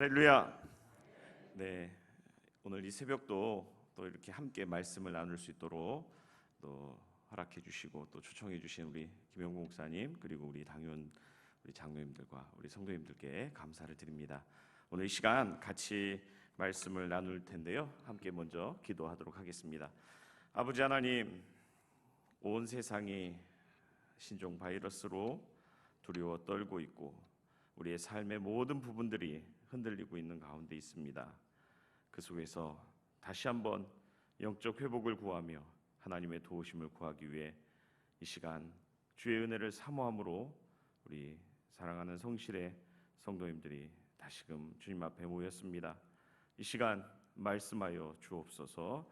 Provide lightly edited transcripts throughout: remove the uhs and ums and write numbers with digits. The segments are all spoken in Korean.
할렐루야. 네, 오늘 이 새벽도 또 이렇게 함께 말씀을 나눌 수 있도록 또 허락해 주시고 또 초청해 주신 우리 김영국 목사님, 그리고 우리 당연 우리 장로님들과 우리 성도님들께 감사를 드립니다. 오늘 이 시간 같이 말씀을 나눌 텐데요, 함께 먼저 기도하도록 하겠습니다. 아버지 하나님, 온 세상이 신종 바이러스로 두려워 떨고 있고 우리의 삶의 모든 부분들이 흔들리고 있는 가운데 있습니다. 그 속에서 다시 한번 영적 회복을 구하며 하나님의 도우심을 구하기 위해 이 시간 주의 은혜를 사모함으로 우리 사랑하는 성실의 성도님들이 다시금 주님 앞에 모였습니다. 이 시간 말씀하여 주옵소서.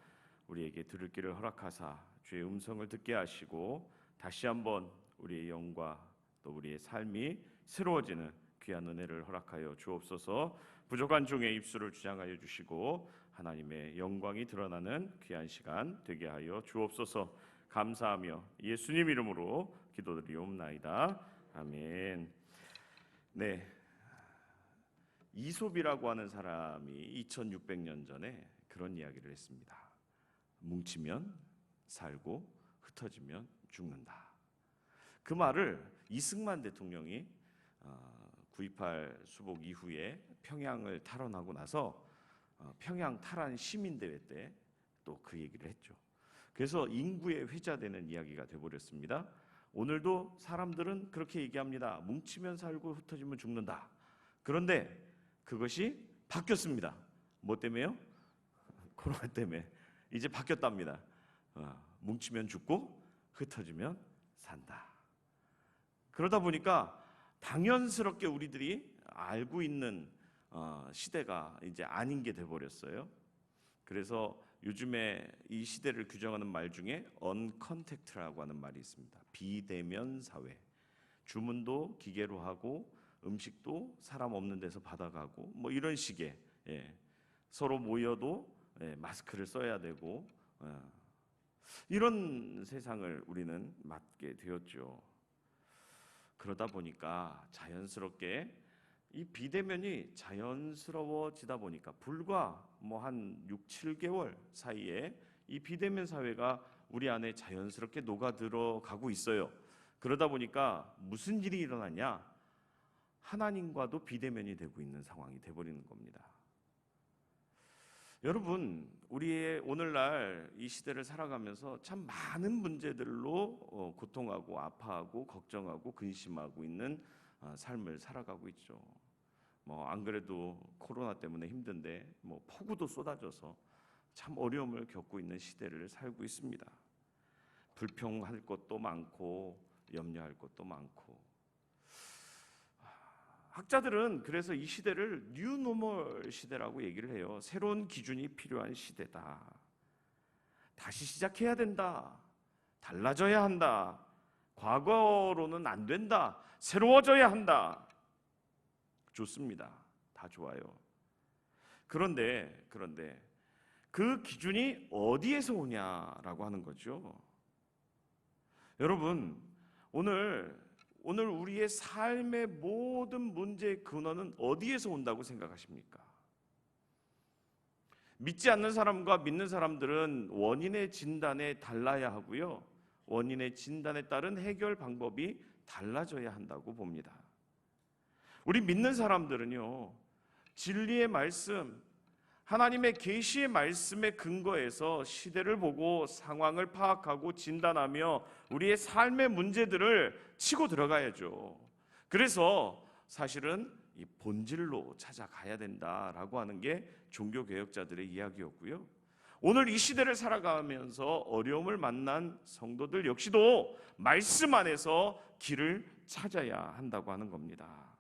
우리에게 들을 길을 허락하사 주의 음성을 듣게 하시고 다시 한번 우리의 영과 또 우리의 삶이 새로워지는 귀한 은혜를 허락하여 주옵소서. 부족한 종의 입술을 주장하여 주시고 하나님의 영광이 드러나는 귀한 시간 되게 하여 주옵소서. 감사하며 예수님 이름으로 기도드리옵나이다. 아멘. 네, 이솝이라고 하는 사람이 2600년 전에 그런 이야기를 했습니다. 뭉치면 살고 흩어지면 죽는다. 그 말을 이승만 대통령이 9.28 수복 이후에 평양을 탈환하고 나서 평양 탈환 시민대회 때 또 그 얘기를 했죠. 그래서 인구에 회자되는 이야기가 되어버렸습니다. 오늘도 사람들은 그렇게 얘기합니다. 뭉치면 살고 흩어지면 죽는다. 그런데 그것이 바뀌었습니다. 뭐 때문에요? 코로나 때문에 이제 바뀌었답니다. 뭉치면 죽고 흩어지면 산다. 그러다 보니까 당연스럽게 우리들이 알고 있는 시대가 이제 아닌 게 돼버렸어요. 그래서 요즘에 이 시대를 규정하는 말 중에 언컨택트라고 하는 말이 있습니다. 비대면 사회. 주문도 기계로 하고 음식도 사람 없는 데서 받아가고 뭐 이런 식의, 서로 모여도 마스크를 써야 되고 이런 세상을 우리는 맞게 되었죠. 그러다 보니까 자연스럽게 이 비대면이 자연스러워지다 보니까 불과 뭐 한 6, 7개월 사이에 이 비대면 사회가 우리 안에 자연스럽게 녹아들어가고 있어요. 그러다 보니까 무슨 일이 일어나냐? 하나님과도 비대면이 되고 있는 상황이 돼버리는 겁니다. 여러분, 우리의 오늘날 이 시대를 살아가면서 참 많은 문제들로 고통하고 아파하고 걱정하고 근심하고 있는 삶을 살아가고 있죠. 뭐 안 그래도 코로나 때문에 힘든데 뭐 폭우도 쏟아져서 참 어려움을 겪고 있는 시대를 살고 있습니다. 불평할 것도 많고 염려할 것도 많고. 학자들은 그래서 이 시대를 뉴노멀 시대라고 얘기를 해요. 새로운 기준이 필요한 시대다. 다시 시작해야 된다. 달라져야 한다. 과거로는 안 된다. 새로워져야 한다. 좋습니다. 다 좋아요. 그런데 그 기준이 어디에서 오냐라고 하는 거죠. 여러분, 오늘 우리의 삶의 모든 문제의 근원은 어디에서 온다고 생각하십니까? 믿지 않는 사람과 믿는 사람들은 원인의 진단에 달라야 하고요, 원인의 진단에 따른 해결 방법이 달라져야 한다고 봅니다. 우리 믿는 사람들은요, 진리의 말씀, 하나님의 계시의 말씀에 근거해서 시대를 보고 상황을 파악하고 진단하며 우리의 삶의 문제들을 치고 들어가야죠. 그래서 사실은 이 본질로 찾아가야 된다라고 하는 게 종교개혁자들의 이야기였고요. 오늘 이 시대를 살아가면서 어려움을 만난 성도들 역시도 말씀 안에서 길을 찾아야 한다고 하는 겁니다.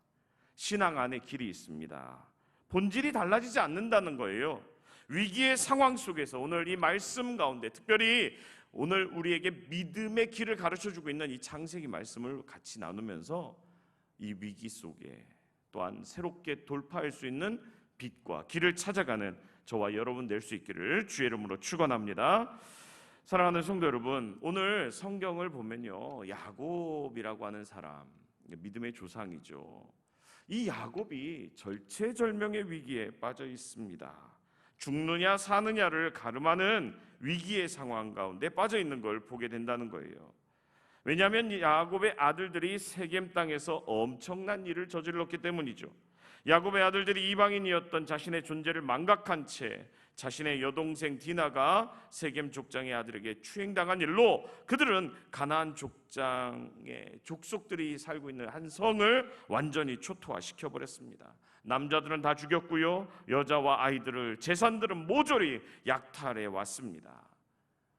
신앙 안에 길이 있습니다. 본질이 달라지지 않는다는 거예요. 위기의 상황 속에서 오늘 이 말씀 가운데, 특별히 오늘 우리에게 믿음의 길을 가르쳐주고 있는 이 창세기 말씀을 같이 나누면서 이 위기 속에 또한 새롭게 돌파할 수 있는 빛과 길을 찾아가는 저와 여러분 될 수 있기를 주의 이름으로 축원합니다. 사랑하는 성도 여러분, 오늘 성경을 보면요, 야곱이라고 하는 사람, 믿음의 조상이죠. 이 야곱이 절체절명의 위기에 빠져 있습니다. 죽느냐 사느냐를 가름하는 위기의 상황 가운데 빠져 있는 걸 보게 된다는 거예요. 왜냐하면 야곱의 아들들이 세겜 땅에서 엄청난 일을 저질렀기 때문이죠. 야곱의 아들들이 이방인이었던 자신의 존재를 망각한 채 자신의 여동생 디나가 세겜 족장의 아들에게 추행당한 일로 그들은 가나안 족장의 족속들이 살고 있는 한 성을 완전히 초토화시켜 버렸습니다. 남자들은 다 죽였고요, 여자와 아이들을, 재산들은 모조리 약탈해 왔습니다.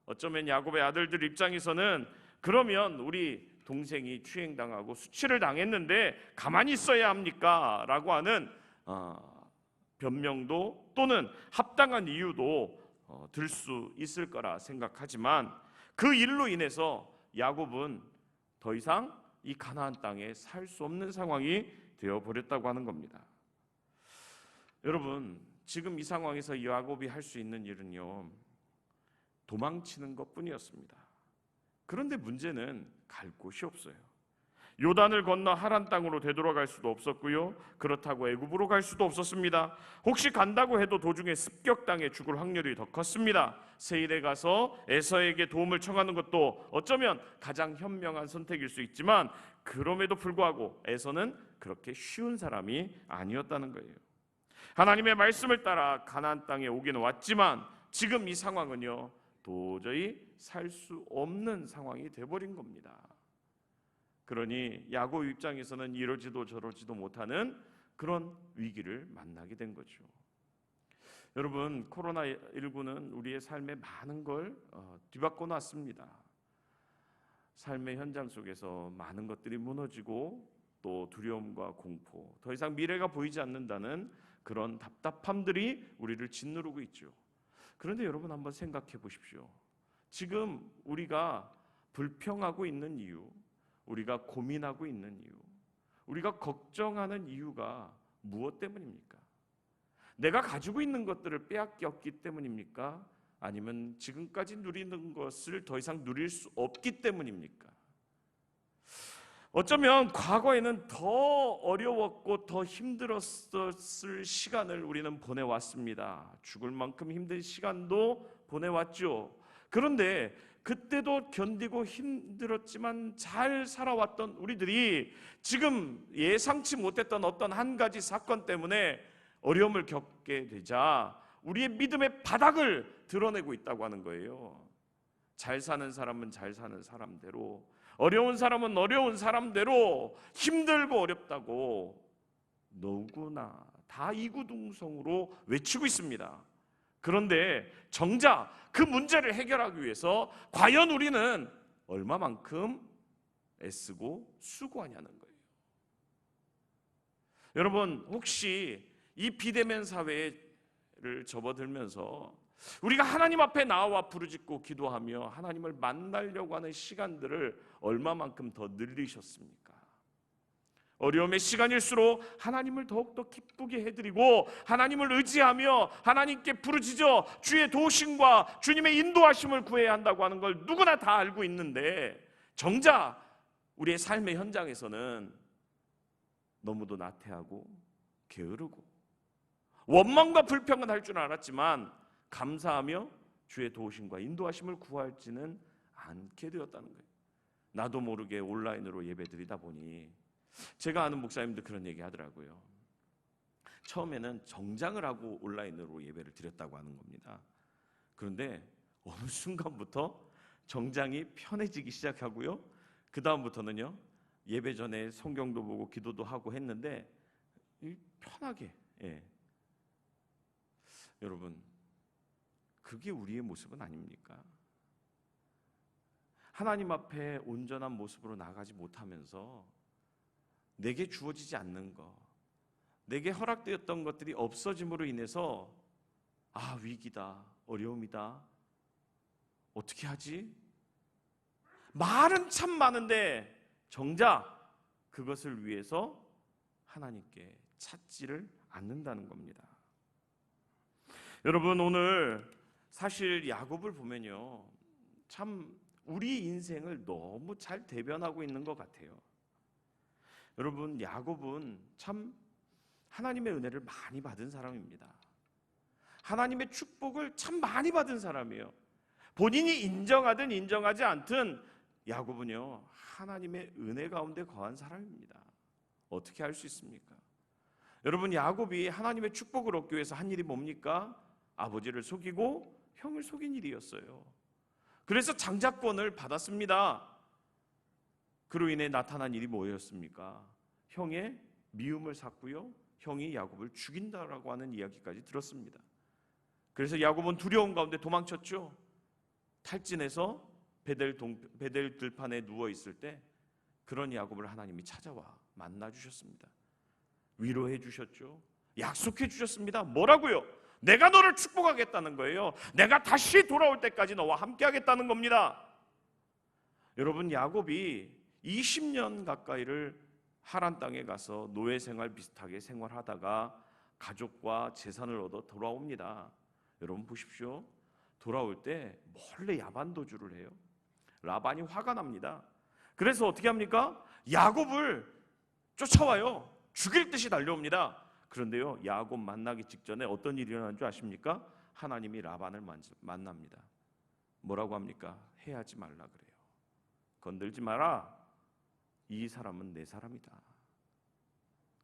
어쩌면 야곱의 아들들 입장에서는 그러면 우리 동생이 추행당하고 수치를 당했는데 가만히 있어야 합니까? 라고 하는 변명도 또는 합당한 이유도 들 수 있을 거라 생각하지만 그 일로 인해서 야곱은 더 이상 이 가나안 땅에 살 수 없는 상황이 되어버렸다고 하는 겁니다. 여러분, 지금 이 상황에서 야곱이 할 수 있는 일은요, 도망치는 것뿐이었습니다. 그런데 문제는 갈 곳이 없어요. 요단을 건너 하란 땅으로 되돌아갈 수도 없었고요, 그렇다고 애굽으로 갈 수도 없었습니다. 혹시 간다고 해도 도중에 습격당해 죽을 확률이 더 컸습니다. 세일에 가서 에서에게 도움을 청하는 것도 어쩌면 가장 현명한 선택일 수 있지만 그럼에도 불구하고 에서는 그렇게 쉬운 사람이 아니었다는 거예요. 하나님의 말씀을 따라 가나안 땅에 오기는 왔지만 지금 이 상황은요, 도저히 살 수 없는 상황이 돼버린 겁니다. 그러니 야곱 입장에서는 이러지도 저러지도 못하는 그런 위기를 만나게 된 거죠. 여러분, 코로나19는 우리의 삶에 많은 걸 뒤바꿔 놨습니다. 삶의 현장 속에서 많은 것들이 무너지고 또 두려움과 공포, 더 이상 미래가 보이지 않는다는 그런 답답함들이 우리를 짓누르고 있죠. 그런데 여러분, 한번 생각해 보십시오. 지금 우리가 불평하고 있는 이유, 우리가 고민하고 있는 이유, 우리가 걱정하는 이유가 무엇 때문입니까? 내가 가지고 있는 것들을 빼앗겼기 때문입니까? 아니면 지금까지 누리는 것을 더 이상 누릴 수 없기 때문입니까? 어쩌면 과거에는 더 어려웠고 더 힘들었을 시간을 우리는 보내왔습니다. 죽을 만큼 힘든 시간도 보내왔죠. 그런데 그때도 견디고 힘들었지만 잘 살아왔던 우리들이 지금 예상치 못했던 어떤 한 가지 사건 때문에 어려움을 겪게 되자 우리의 믿음의 바닥을 드러내고 있다고 하는 거예요. 잘 사는 사람은 잘 사는 사람대로, 어려운 사람은 어려운 사람대로 힘들고 어렵다고 누구나 다 이구동성으로 외치고 있습니다. 그런데 정작 그 문제를 해결하기 위해서 과연 우리는 얼마만큼 애쓰고 수고하냐는 거예요. 여러분, 혹시 이 비대면 사회를 접어들면서 우리가 하나님 앞에 나와 부르짖고 기도하며 하나님을 만나려고 하는 시간들을 얼마만큼 더 늘리셨습니까? 어려움의 시간일수록 하나님을 더욱더 기쁘게 해드리고 하나님을 의지하며 하나님께 부르짖어 주의 도우심과 주님의 인도하심을 구해야 한다고 하는 걸 누구나 다 알고 있는데 정작 우리의 삶의 현장에서는 너무도 나태하고 게으르고 원망과 불평은 할 줄 알았지만 감사하며 주의 도우심과 인도하심을 구하지는 않게 되었다는 거예요. 나도 모르게 온라인으로 예배드리다 보니 제가 아는 목사님도 그런 얘기 하더라고요. 처음에는 정장을 하고 온라인으로 예배를 드렸다고 하는 겁니다. 그런데 어느 순간부터 정장이 편해지기 시작하고요, 그 다음부터는요, 예배 전에 성경도 보고 기도도 하고 했는데 편하게, 여러분, 그게 우리의 모습은 아닙니까? 하나님 앞에 온전한 모습으로 나가지 못하면서 내게 주어지지 않는 것, 내게 허락되었던 것들이 없어짐으로 인해서 위기다, 어려움이다, 어떻게 하지? 말은 참 많은데 정작 그것을 위해서 하나님께 찾지를 않는다는 겁니다. 여러분, 오늘 사실 야곱을 보면요, 참 우리 인생을 너무 잘 대변하고 있는 것 같아요. 여러분, 야곱은 참 하나님의 은혜를 많이 받은 사람입니다. 하나님의 축복을 참 많이 받은 사람이에요. 본인이 인정하든 인정하지 않든 야곱은요, 하나님의 은혜 가운데 거한 사람입니다. 어떻게 할 수 있습니까? 여러분, 야곱이 하나님의 축복을 얻기 위해서 한 일이 뭡니까? 아버지를 속이고 형을 속인 일이었어요. 그래서 장자권을 받았습니다. 그로 인해 나타난 일이 뭐였습니까? 형의 미움을 샀고요, 형이 야곱을 죽인다라고 하는 이야기까지 들었습니다. 그래서 야곱은 두려움 가운데 도망쳤죠. 탈진해서 베델 들판에 누워 있을 때 그런 야곱을 하나님이 찾아와 만나 주셨습니다. 위로해 주셨죠. 약속해 주셨습니다. 뭐라고요? 내가 너를 축복하겠다는 거예요. 내가 다시 돌아올 때까지 너와 함께 하겠다는 겁니다. 여러분, 야곱이 20년 가까이를 하란 땅에 가서 노예 생활 비슷하게 생활하다가 가족과 재산을 얻어 돌아옵니다. 여러분 보십시오. 돌아올 때 몰래 야반 도주를 해요. 라반이 화가 납니다. 그래서 어떻게 합니까? 야곱을 쫓아와요. 죽일 듯이 달려옵니다. 그런데요, 야곱 만나기 직전에 어떤 일이 일어난 줄 아십니까? 하나님이 라반을 만납니다. 뭐라고 합니까? 해하지 말라 그래요. 건들지 마라. 이 사람은 내 사람이다.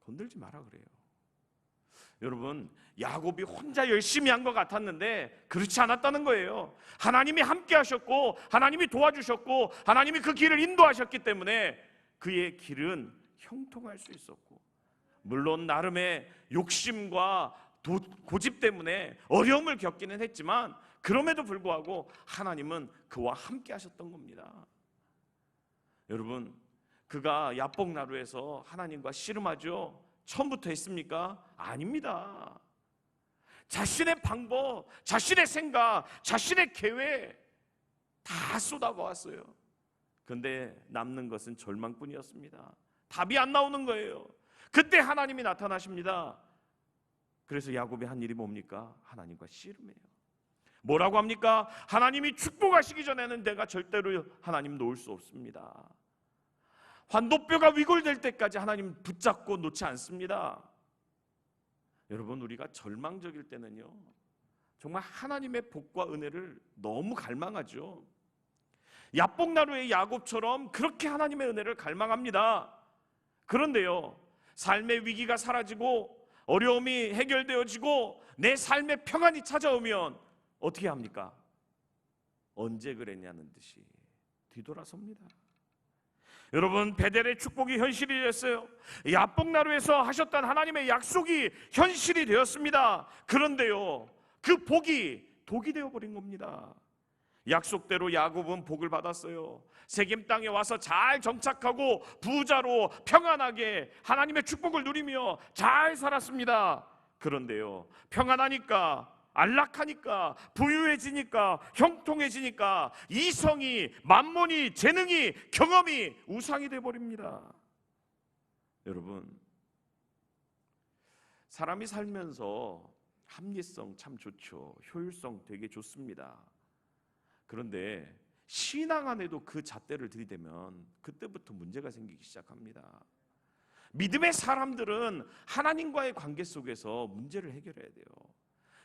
건들지 마라 그래요. 여러분, 야곱이 혼자 열심히 한 것 같았는데 그렇지 않았다는 거예요. 하나님이 함께 하셨고 하나님이 도와주셨고 하나님이 그 길을 인도하셨기 때문에 그의 길은 형통할 수 있었고, 물론 나름의 욕심과 고집 때문에 어려움을 겪기는 했지만 그럼에도 불구하고 하나님은 그와 함께 하셨던 겁니다. 여러분, 그가 야복나루에서 하나님과 씨름하죠. 처음부터 했습니까? 아닙니다. 자신의 방법, 자신의 생각, 자신의 계획 다 쏟아부었어요. 그런데 남는 것은 절망뿐이었습니다. 답이 안 나오는 거예요. 그때 하나님이 나타나십니다. 그래서 야곱이 한 일이 뭡니까? 하나님과 씨름해요. 뭐라고 합니까? 하나님이 축복하시기 전에는 내가 절대로 하나님 놓을 수 없습니다. 환도뼈가 위골될 때까지 하나님 붙잡고 놓지 않습니다. 여러분, 우리가 절망적일 때는요, 정말 하나님의 복과 은혜를 너무 갈망하죠. 야복나루의 야곱처럼 그렇게 하나님의 은혜를 갈망합니다. 그런데요, 삶의 위기가 사라지고 어려움이 해결되어지고 내 삶의 평안이 찾아오면 어떻게 합니까? 언제 그랬냐는 듯이 뒤돌아섭니다. 여러분, 베델의 축복이 현실이 됐어요. 야복나루에서 하셨던 하나님의 약속이 현실이 되었습니다. 그런데요, 그 복이 독이 되어버린 겁니다. 약속대로 야곱은 복을 받았어요. 세겜 땅에 와서 잘 정착하고 부자로 평안하게 하나님의 축복을 누리며 잘 살았습니다. 그런데요, 평안하니까, 안락하니까, 부유해지니까, 형통해지니까 이성이, 만몬이, 재능이, 경험이 우상이 되어버립니다. 여러분, 사람이 살면서 합리성 참 좋죠. 효율성 되게 좋습니다. 그런데 신앙 안에도 그 잣대를 들이대면 그때부터 문제가 생기기 시작합니다. 믿음의 사람들은 하나님과의 관계 속에서 문제를 해결해야 돼요.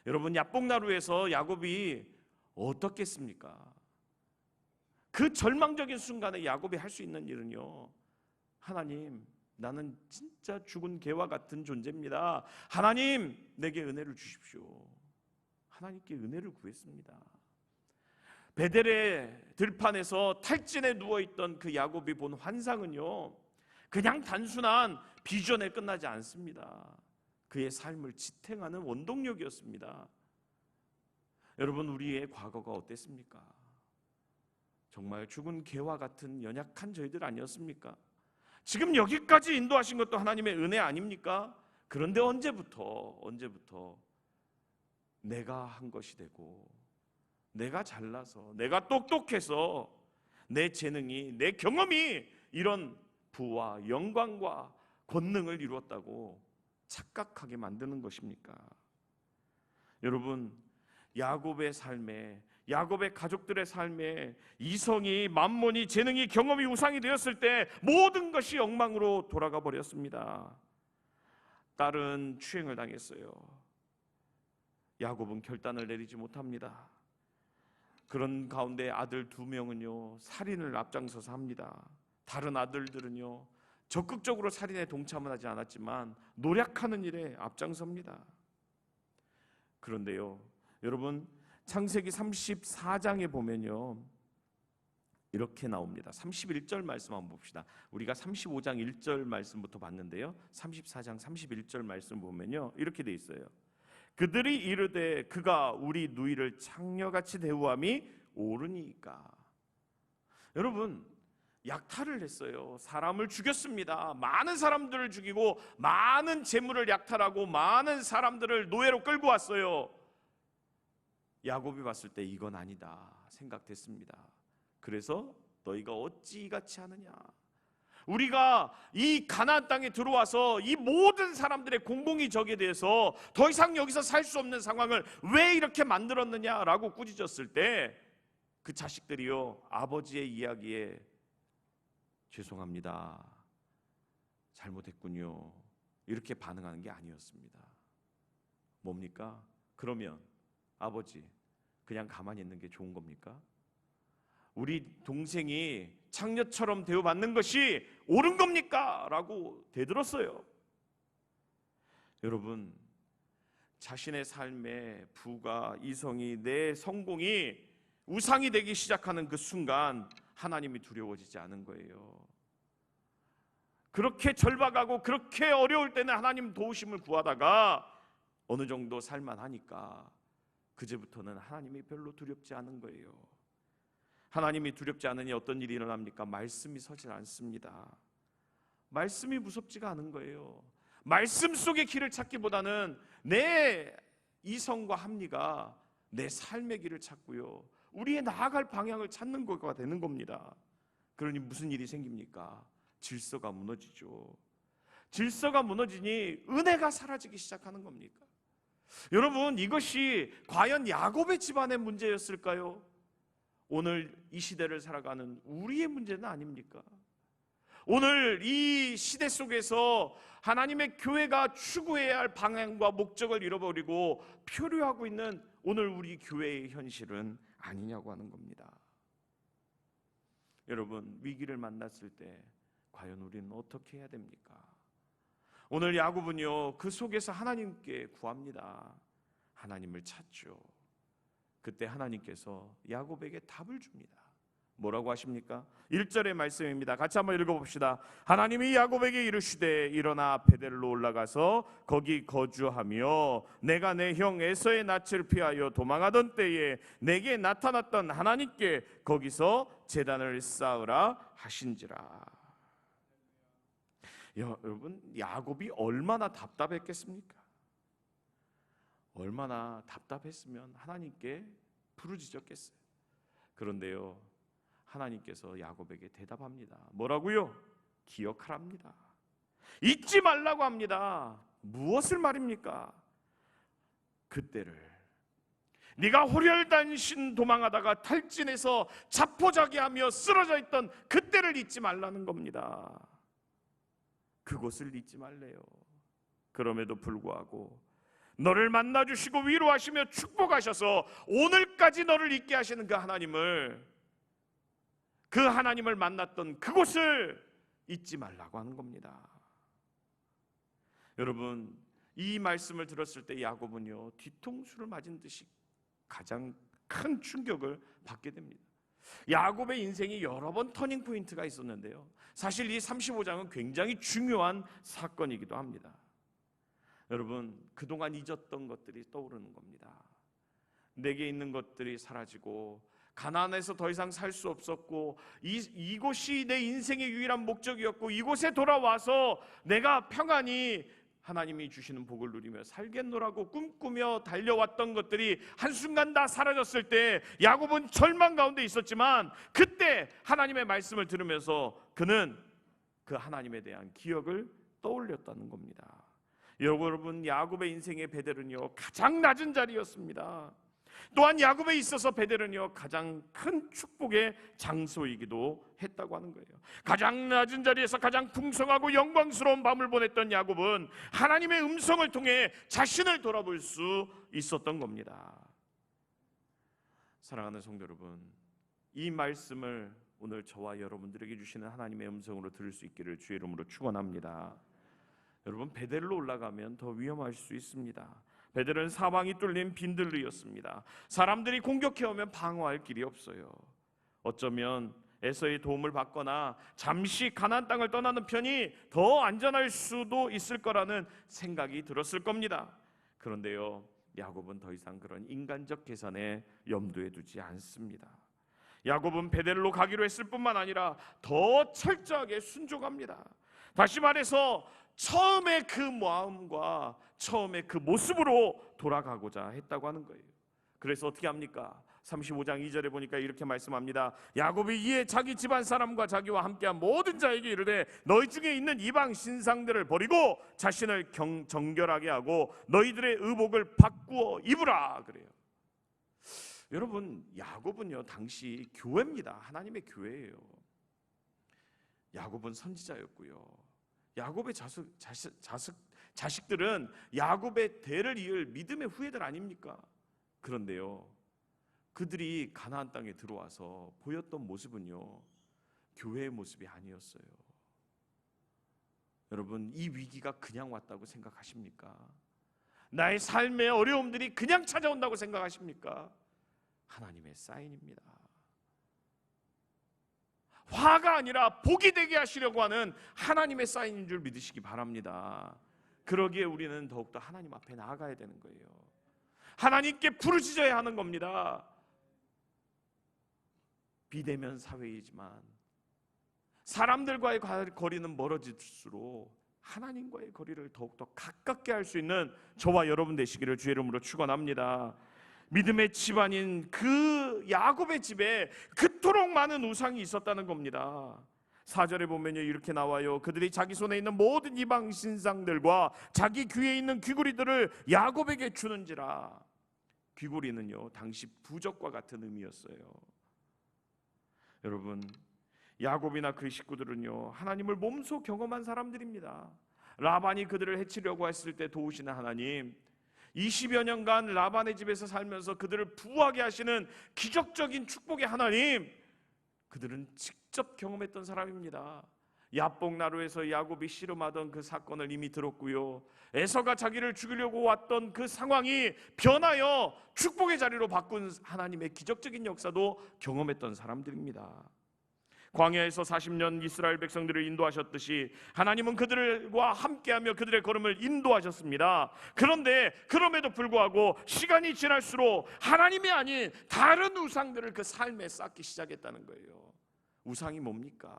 여러분, 야복나루에서 야곱이 어떻겠습니까? 그 절망적인 순간에 야곱이 할 수 있는 일은요, 하나님, 나는 진짜 죽은 개와 같은 존재입니다. 하나님, 내게 은혜를 주십시오. 하나님께 은혜를 구했습니다. 베델의 들판에서 탈진에 누워있던 그 야곱이 본 환상은요, 그냥 단순한 비전에 끝나지 않습니다. 그의 삶을 지탱하는 원동력이었습니다. 여러분, 우리의 과거가 어땠습니까? 정말 죽은 개와 같은 연약한 저희들 아니었습니까? 지금 여기까지 인도하신 것도 하나님의 은혜 아닙니까? 그런데 언제부터 내가 한 것이 되고, 내가 잘나서, 내가 똑똑해서, 내 재능이, 내 경험이 이런 부와 영광과 권능을 이루었다고 착각하게 만드는 것입니까? 여러분, 야곱의 삶에, 야곱의 가족들의 삶에 이성이, 만몬이, 재능이, 경험이 우상이 되었을 때 모든 것이 엉망으로 돌아가 버렸습니다. 딸은 추행을 당했어요. 야곱은 결단을 내리지 못합니다. 그런 가운데 아들 2명은요 살인을 앞장서서 합니다. 다른 아들들은요 적극적으로 살인에 동참은 하지 않았지만 노력하는 일에 앞장섭니다. 그런데요 여러분, 창세기 34장에 보면요 이렇게 나옵니다. 31절 말씀 한번 봅시다. 우리가 35장 1절 말씀부터 봤는데요 34장 31절 말씀 보면요 이렇게 돼 있어요. 그들이 이르되 그가 우리 누이를 창녀같이 대우함이 옳으니까. 여러분, 약탈을 했어요. 사람을 죽였습니다. 많은 사람들을 죽이고 많은 재물을 약탈하고 많은 사람들을 노예로 끌고 왔어요. 야곱이 봤을 때 이건 아니다 생각됐습니다. 그래서 너희가 어찌 이같이 하느냐, 우리가 이 가나안 땅에 들어와서 이 모든 사람들의 공공이 적에 대해서 더 이상 여기서 살 수 없는 상황을 왜 이렇게 만들었느냐라고 꾸짖었을 때 그 자식들이요 아버지의 이야기에 죄송합니다, 잘못했군요 이렇게 반응하는 게 아니었습니다. 뭡니까? 그러면 아버지 그냥 가만히 있는 게 좋은 겁니까? 우리 동생이 창녀처럼 대우받는 것이 옳은 겁니까? 라고 대들었어요. 여러분, 자신의 삶의 부가, 이성이, 내 성공이 우상이 되기 시작하는 그 순간 하나님이 두려워지지 않은 거예요. 그렇게 절박하고 그렇게 어려울 때는 하나님 도우심을 구하다가 어느 정도 살만하니까 그제부터는 하나님이 별로 두렵지 않은 거예요. 하나님이 두렵지 않으니 어떤 일이 일어납니까? 말씀이 서질 않습니다. 말씀이 무섭지가 않은 거예요. 말씀 속의 길을 찾기보다는 내 이성과 합리가 내 삶의 길을 찾고요 우리의 나아갈 방향을 찾는 거가 되는 겁니다. 그러니 무슨 일이 생깁니까? 질서가 무너지죠. 질서가 무너지니 은혜가 사라지기 시작하는 겁니까? 여러분, 이것이 과연 야곱의 집안의 문제였을까요? 오늘 이 시대를 살아가는 우리의 문제는 아닙니까? 오늘 이 시대 속에서 하나님의 교회가 추구해야 할 방향과 목적을 잃어버리고 표류하고 있는 오늘 우리 교회의 현실은 아니냐고 하는 겁니다. 여러분, 위기를 만났을 때 과연 우리는 어떻게 해야 됩니까? 오늘 야곱은요 그 속에서 하나님께 구합니다. 하나님을 찾죠. 그때 하나님께서 야곱에게 답을 줍니다. 뭐라고 하십니까? 1절의 말씀입니다. 같이 한번 읽어봅시다. 하나님이 야곱에게 이르시되 일어나 베델로 올라가서 거기 거주하며 내가 내 형 에서의 낯을 피하여 도망하던 때에 내게 나타났던 하나님께 거기서 제단을 쌓으라 하신지라. 여러분, 야곱이 얼마나 답답했겠습니까? 얼마나 답답했으면 하나님께 부르짖었겠어요. 그런데요 하나님께서 야곱에게 대답합니다. 뭐라고요? 기억하랍니다. 잊지 말라고 합니다. 무엇을 말입니까? 그때를, 네가 호련단신 도망하다가 탈진해서 자포자기하며 쓰러져 있던 그때를 잊지 말라는 겁니다. 그곳을 잊지 말래요. 그럼에도 불구하고 너를 만나주시고 위로하시며 축복하셔서 오늘까지 너를 있게 하시는 그 하나님을 만났던 그곳을 잊지 말라고 하는 겁니다. 여러분, 이 말씀을 들었을 때 야곱은요 뒤통수를 맞은 듯이 가장 큰 충격을 받게 됩니다. 야곱의 인생이 여러 번 터닝 포인트가 있었는데요 사실 이 35장은 굉장히 중요한 사건이기도 합니다. 여러분, 그동안 잊었던 것들이 떠오르는 겁니다. 내게 있는 것들이 사라지고 가나안에서 더 이상 살 수 없었고 이곳이 내 인생의 유일한 목적이었고 이곳에 돌아와서 내가 평안히 하나님이 주시는 복을 누리며 살겠노라고 꿈꾸며 달려왔던 것들이 한순간 다 사라졌을 때 야곱은 절망 가운데 있었지만 그때 하나님의 말씀을 들으면서 그는 그 하나님에 대한 기억을 떠올렸다는 겁니다. 여러분, 야곱의 인생의 베델은요 가장 낮은 자리였습니다. 또한 야곱에 있어서 베델은요 가장 큰 축복의 장소이기도 했다고 하는 거예요. 가장 낮은 자리에서 가장 풍성하고 영광스러운 밤을 보냈던 야곱은 하나님의 음성을 통해 자신을 돌아볼 수 있었던 겁니다. 사랑하는 성도 여러분, 이 말씀을 오늘 저와 여러분들에게 주시는 하나님의 음성으로 들을 수 있기를 주의 이름으로 축원합니다. 여러분, 베델로 올라가면 더 위험할 수 있습니다. 베델은 사방이 뚫린 빈들이었습니다. 사람들이 공격해오면 방어할 길이 없어요. 어쩌면 에서의 도움을 받거나 잠시 가나안 땅을 떠나는 편이 더 안전할 수도 있을 거라는 생각이 들었을 겁니다. 그런데요, 야곱은 더 이상 그런 인간적 계산에 염두에 두지 않습니다. 야곱은 베델로 가기로 했을 뿐만 아니라 더 철저하게 순종합니다. 다시 말해서 처음의 그 마음과 처음의 그 모습으로 돌아가고자 했다고 하는 거예요. 그래서 어떻게 합니까? 35장 2절에 보니까 이렇게 말씀합니다. 야곱이 이에 자기 집안 사람과 자기와 함께한 모든 자에게 이르되 너희 중에 있는 이방 신상들을 버리고 자신을 정결하게 하고 너희들의 의복을 바꾸어 입으라 그래요. 여러분, 야곱은요 당시 교회입니다. 하나님의 교회예요. 야곱은 선지자였고요. 야곱의 자식들은 야곱의 대를 이을 믿음의 후예들 아닙니까? 그런데요, 그들이 가나안 땅에 들어와서 보였던 모습은요 교회의 모습이 아니었어요. 여러분, 이 위기가 그냥 왔다고 생각하십니까? 나의 삶의 어려움들이 그냥 찾아온다고 생각하십니까? 하나님의 사인입니다. 화가 아니라 복이 되게 하시려고 하는 하나님의 사인인 줄 믿으시기 바랍니다. 그러기에 우리는 더욱더 하나님 앞에 나아가야 되는 거예요. 하나님께 부르짖어야 하는 겁니다. 비대면 사회이지만 사람들과의 거리는 멀어질수록 하나님과의 거리를 더욱더 가깝게 할 수 있는 저와 여러분 되시기를 주의 이름으로 축원합니다. 믿음의 집안인 그 야곱의 집에 그토록 많은 우상이 있었다는 겁니다. 4절에 보면요 이렇게 나와요. 그들이 자기 손에 있는 모든 이방 신상들과 자기 귀에 있는 귀고리들을 야곱에게 주는지라. 귀고리는요 당시 부적과 같은 의미였어요. 여러분, 야곱이나 그의 식구들은요 하나님을 몸소 경험한 사람들입니다. 라반이 그들을 해치려고 했을 때 도우시는 하나님, 20여 년간 라반의 집에서 살면서 그들을 부하게 하시는 기적적인 축복의 하나님, 그들은 직접 경험했던 사람입니다. 야복나루에서 야곱이 씨름하던 그 사건을 이미 들었고요, 에서가 자기를 죽이려고 왔던 그 상황이 변하여 축복의 자리로 바꾼 하나님의 기적적인 역사도 경험했던 사람들입니다. 광야에서 40년 이스라엘 백성들을 인도하셨듯이 하나님은 그들과 함께하며 그들의 걸음을 인도하셨습니다. 그런데 그럼에도 불구하고 시간이 지날수록 하나님이 아닌 다른 우상들을 그 삶에 쌓기 시작했다는 거예요. 우상이 뭡니까?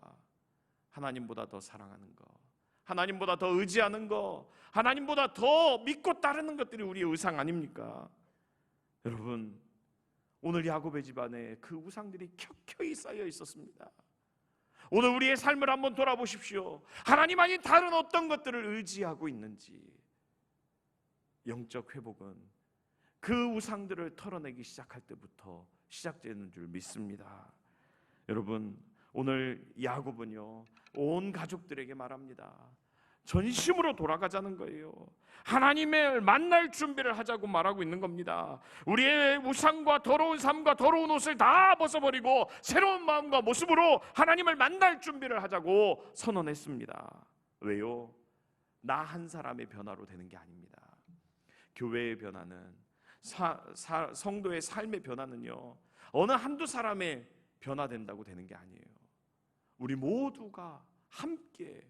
하나님보다 더 사랑하는 거, 하나님보다 더 의지하는 거, 하나님보다 더 믿고 따르는 것들이 우리의 우상 아닙니까? 여러분, 오늘 야곱의 집안에 그 우상들이 켜켜이 쌓여 있었습니다. 오늘 우리의 삶을 한번 돌아보십시오. 하나님 아닌 다른 어떤 것들을 의지하고 있는지. 영적 회복은 그 우상들을 털어내기 시작할 때부터 시작되는 줄 믿습니다. 여러분, 오늘 야곱은요 온 가족들에게 말합니다. 전심으로 돌아가자는 거예요. 하나님을 만날 준비를 하자고 말하고 있는 겁니다. 우리의 우상과 더러운 삶과 더러운 옷을 다 벗어버리고 새로운 마음과 모습으로 하나님을 만날 준비를 하자고 선언했습니다. 왜요? 나 한 사람의 변화로 되는 게 아닙니다. 교회의 변화는, 성도의 삶의 변화는요 어느 한두 사람의 변화된다고 되는 게 아니에요. 우리 모두가 함께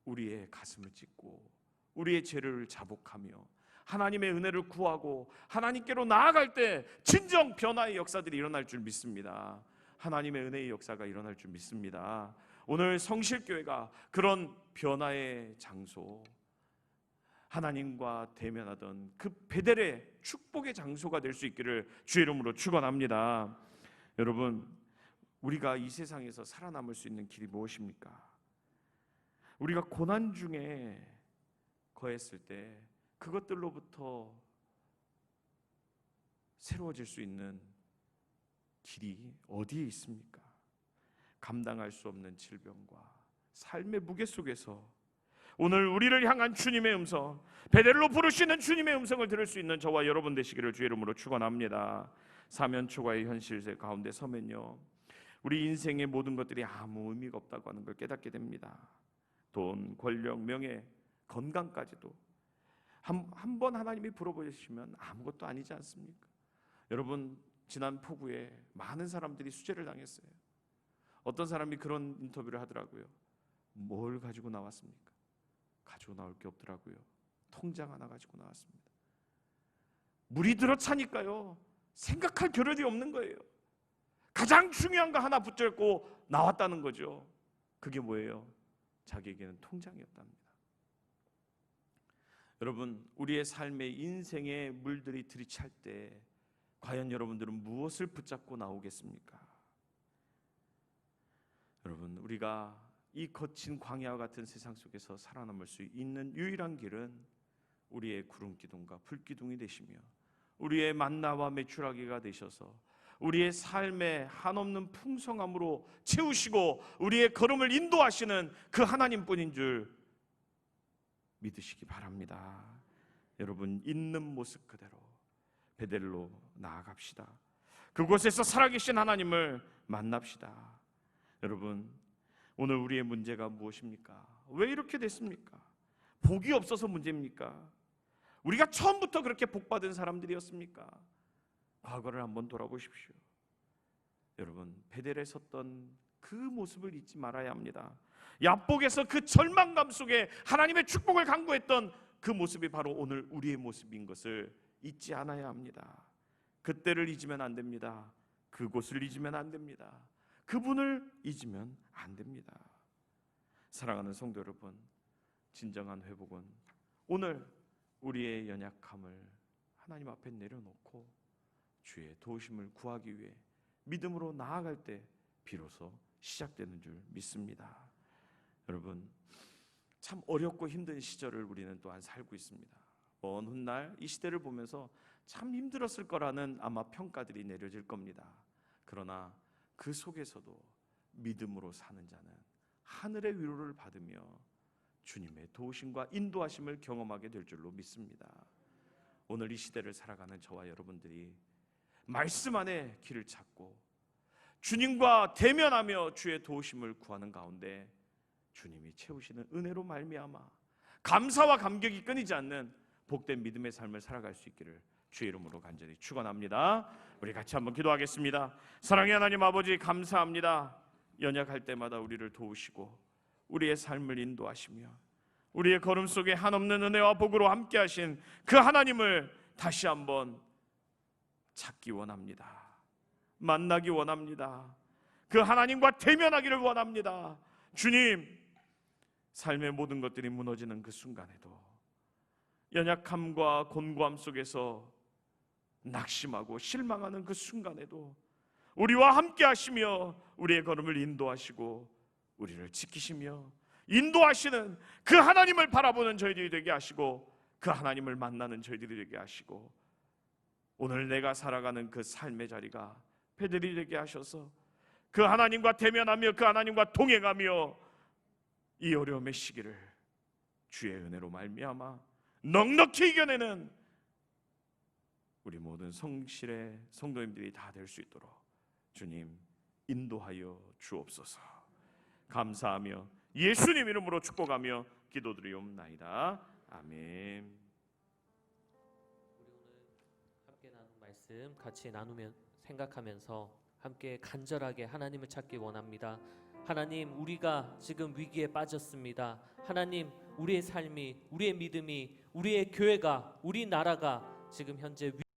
우리의 가슴을 찢고 우리의 죄를 자복하며 하나님의 은혜를 구하고 하나님께로 나아갈 때 진정 변화의 역사들이 일어날 줄 믿습니다. 하나님의 은혜의 역사가 일어날 줄 믿습니다. 오늘 성실교회가 그런 변화의 장소, 하나님과 대면하던 그 베델의 축복의 장소가 될 수 있기를 주의 이름으로 축원합니다. 여러분, 우리가 이 세상에서 살아남을 수 있는 길이 무엇입니까? 우리가 고난 중에 거했을 때 그것들로부터 새로워질 수 있는 길이 어디에 있습니까? 감당할 수 없는 질병과 삶의 무게 속에서 오늘 우리를 향한 주님의 음성, 베델로 부르시는 주님의 음성을 들을 수 있는 저와 여러분 되시기를 주의 이름으로 축원합니다. 사면 초과의 현실 가운데 서면요, 우리 인생의 모든 것들이 아무 의미가 없다고 하는 걸 깨닫게 됩니다. 돈, 권력, 명예, 건강까지도 한 번 하나님이 불어보시면 아무것도 아니지 않습니까? 여러분, 지난 폭우에 많은 사람들이 수재를 당했어요. 어떤 사람이 그런 인터뷰를 하더라고요. 뭘 가지고 나왔습니까? 가지고 나올 게 없더라고요. 통장 하나 가지고 나왔습니다. 물이 들어차니까요, 생각할 겨를이 없는 거예요. 가장 중요한 거 하나 붙잡고 나왔다는 거죠. 그게 뭐예요? 자기에게는 통장이었답니다. 여러분, 우리의 삶의 인생의 물들이 들이찰 때 과연 여러분들은 무엇을 붙잡고 나오겠습니까? 여러분, 우리가 이 거친 광야와 같은 세상 속에서 살아남을 수 있는 유일한 길은 우리의 구름 기둥과 불 기둥이 되시며 우리의 만나와 메추라기가 되셔서 우리의 삶의 한없는 풍성함으로 채우시고 우리의 걸음을 인도하시는 그 하나님뿐인 줄 믿으시기 바랍니다. 여러분, 있는 모습 그대로 베델로 나아갑시다. 그곳에서 살아계신 하나님을 만납시다. 여러분, 오늘 우리의 문제가 무엇입니까? 왜 이렇게 됐습니까? 복이 없어서 문제입니까? 우리가 처음부터 그렇게 복받은 사람들이었습니까? 과거를 한번 돌아보십시오. 여러분, 베델에 섰던 그 모습을 잊지 말아야 합니다. 야복에서 그 절망감 속에 하나님의 축복을 간구했던 그 모습이 바로 오늘 우리의 모습인 것을 잊지 않아야 합니다. 그때를 잊으면 안 됩니다. 그곳을 잊으면 안 됩니다. 그분을 잊으면 안 됩니다. 사랑하는 성도 여러분, 진정한 회복은 오늘 우리의 연약함을 하나님 앞에 내려놓고 주의 도우심을 구하기 위해 믿음으로 나아갈 때 비로소 시작되는 줄 믿습니다. 여러분, 참 어렵고 힘든 시절을 우리는 또한 살고 있습니다. 먼 훗날 이 시대를 보면서 참 힘들었을 거라는 아마 평가들이 내려질 겁니다. 그러나 그 속에서도 믿음으로 사는 자는 하늘의 위로를 받으며 주님의 도우심과 인도하심을 경험하게 될 줄로 믿습니다. 오늘 이 시대를 살아가는 저와 여러분들이 말씀 안에 길을 찾고 주님과 대면하며 주의 도우심을 구하는 가운데 주님이 채우시는 은혜로 말미암아 감사와 감격이 끊이지 않는 복된 믿음의 삶을 살아갈 수 있기를 주의 이름으로 간절히 축원합니다. 우리 같이 한번 기도하겠습니다. 사랑의 하나님 아버지, 감사합니다. 연약할 때마다 우리를 도우시고 우리의 삶을 인도하시며 우리의 걸음 속에 한없는 은혜와 복으로 함께하신 그 하나님을 다시 한번 찾기 원합니다. 만나기 원합니다. 그 하나님과 대면하기를 원합니다. 주님, 삶의 모든 것들이 무너지는 그 순간에도 연약함과 곤고함 속에서 낙심하고 실망하는 그 순간에도 우리와 함께 하시며 우리의 걸음을 인도하시고 우리를 지키시며 인도하시는 그 하나님을 바라보는 저희들이 되게 하시고 그 하나님을 만나는 저희들이 되게 하시고 오늘 내가 살아가는 그 삶의 자리가 베델이 되게 하셔서 그 하나님과 대면하며 그 하나님과 동행하며 이 어려움의 시기를 주의 은혜로 말미암아 넉넉히 이겨내는 우리 모든 성실의 성도님들이 다 될 수 있도록 주님 인도하여 주옵소서. 감사하며 예수님 이름으로 축복하며 기도드리옵나이다. 아멘. 우리 오늘 함께 나눈 말씀 같이 나누면 생각하면서 함께 간절하게 하나님을 찾기 원합니다. 하나님, 우리가 지금 위기에 빠졌습니다. 하나님, 우리의 삶이, 우리의 믿음이, 우리의 교회가, 우리 나라가 지금 현재